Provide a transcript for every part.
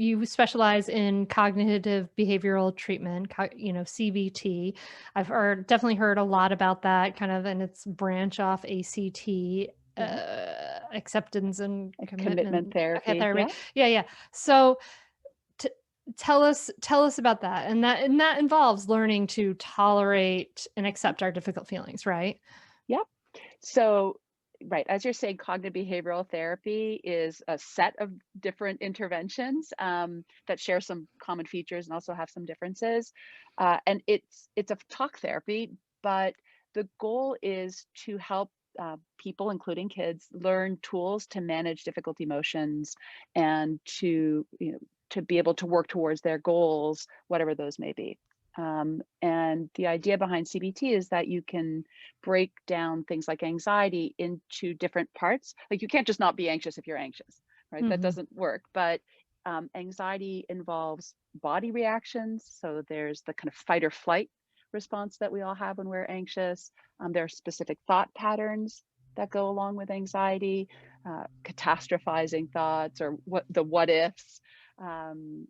you specialize in cognitive behavioral treatment, CBT. Definitely heard a lot about that kind of, and its branch off ACT, Yeah. acceptance and A commitment commitment. Okay, therapy. therapy. Yeah. Yeah, yeah. So t- tell us about that, and that involves learning to tolerate and accept our difficult feelings, right? Yeah. So, right, as you're saying, cognitive behavioral therapy is a set of different interventions that share some common features and also have some differences. And it's a talk therapy, but the goal is to help people, including kids, learn tools to manage difficult emotions and to be able to work towards their goals, whatever those may be. And the idea behind CBT is that you can break down things like anxiety into different parts. Like you can't just not be anxious if you're anxious, right? That Mhm. doesn't work. But anxiety involves body reactions. So there's the kind of fight or flight response that we all have when we're anxious. There are specific thought patterns that go along with anxiety, catastrophizing thoughts or what ifs. Um,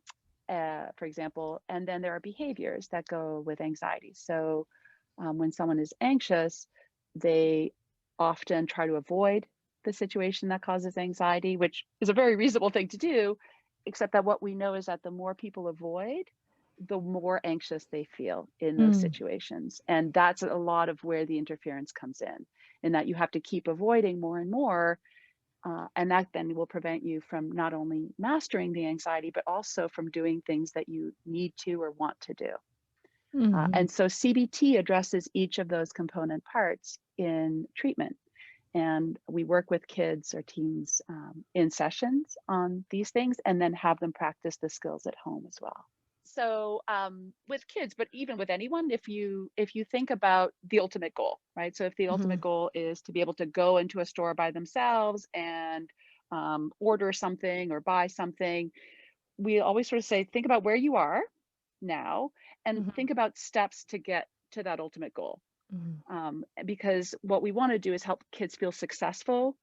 for example, and then there are behaviors that go with anxiety. So when someone is anxious, they often try to avoid the situation that causes anxiety, which is a very reasonable thing to do, except that what we know is that the more people avoid, the more anxious they feel in those Mm. situations. And that's a lot of where the interference comes in that you have to keep avoiding more and more. And that then will prevent you from not only mastering the anxiety, but also from doing things that you need to or want to do. Mhm. And so CBT addresses each of those component parts in treatment. And we work with kids or teens in sessions on these things and then have them practice the skills at home as well. So with kids, but even with anyone, if you think about the ultimate goal, right? So if the ultimate Mhm. goal is to be able to go into a store by themselves and order something or buy something, we always sort of say, think about where you are now and Mhm. think about steps to get to that ultimate goal. Mhm. Because what we want to do is help kids feel successful.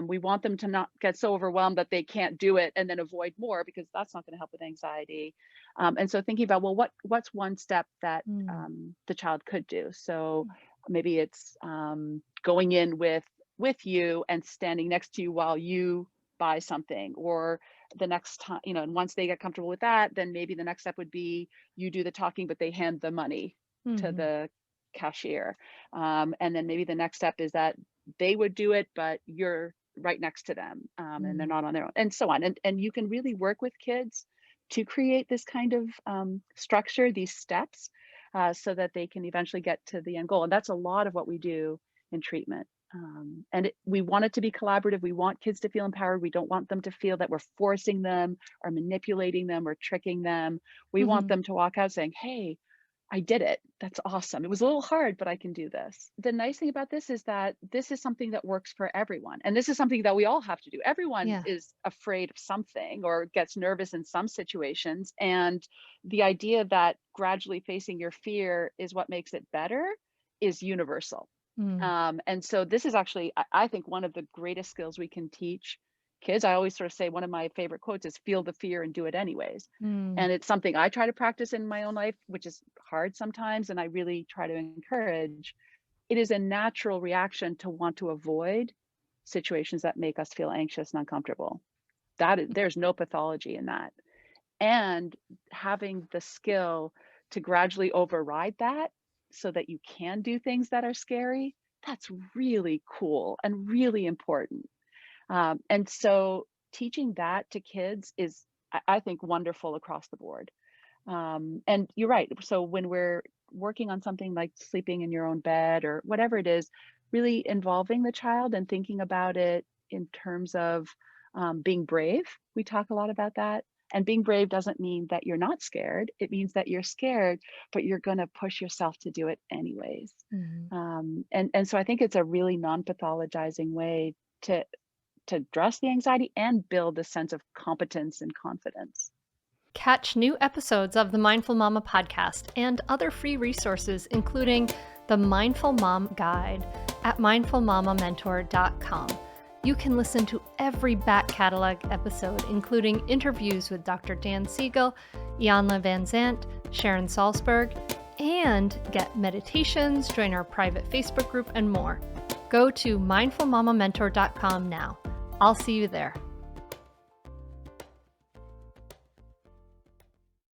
We want them to not get so overwhelmed that they can't do it and then avoid more because that's not going to help with anxiety. And so thinking about, well, what's one step that Mm. the child could do? So maybe it's going in with you and standing next to you while you buy something, or the next time, and once they get comfortable with that, then maybe the next step would be you do the talking, but they hand the money to Mhm. the cashier. And then maybe the next step is that they would do it, but you're right next to them, and they're Mm. not on their own, and so on. And you can really work with kids to create this kind of structure, these steps, so that they can eventually get to the end goal. And that's a lot of what we do in treatment. We want it to be collaborative. We want kids to feel empowered. We don't want them to feel that we're forcing them or manipulating them or tricking them. We want Mhm. them to walk out saying, "Hey, I did it. That's awesome. It was a little hard, but I can do this." The nice thing about this is that this is something that works for everyone. And this is something that we all have to do. Everyone Yeah. is afraid of something or gets nervous in some situations. And the idea that gradually facing your fear is what makes it better is universal. Mm. And so this is actually, I think, one of the greatest skills we can teach kids. I always sort of say one of my favorite quotes is feel the fear and do it anyways. Mm. And it's something I try to practice in my own life, which is hard sometimes. And I really try to encourage. It is a natural reaction to want to avoid situations that make us feel anxious and uncomfortable. There's no pathology in that. And having the skill to gradually override that so that you can do things that are scary, that's really cool and really important. And so teaching that to kids is, I think, wonderful across the board. And you're right. So when we're working on something like sleeping in your own bed or whatever it is, really involving the child and thinking about it in terms of being brave. We talk a lot about that. And being brave doesn't mean that you're not scared. It means that you're scared, but you're going to push yourself to do it anyways. Mhm. And so I think it's a really non-pathologizing way to to address the anxiety and build a sense of competence and confidence. Catch new episodes of the Mindful Mama podcast and other free resources, including the Mindful Mom Guide at mindfulmamamentor.com. You can listen to every back catalog episode, including interviews with Dr. Dan Siegel, Ianla Van Zant, Sharon Salzberg, and get meditations, join our private Facebook group, and more. Go to mindfulmamamentor.com now. I'll see you there.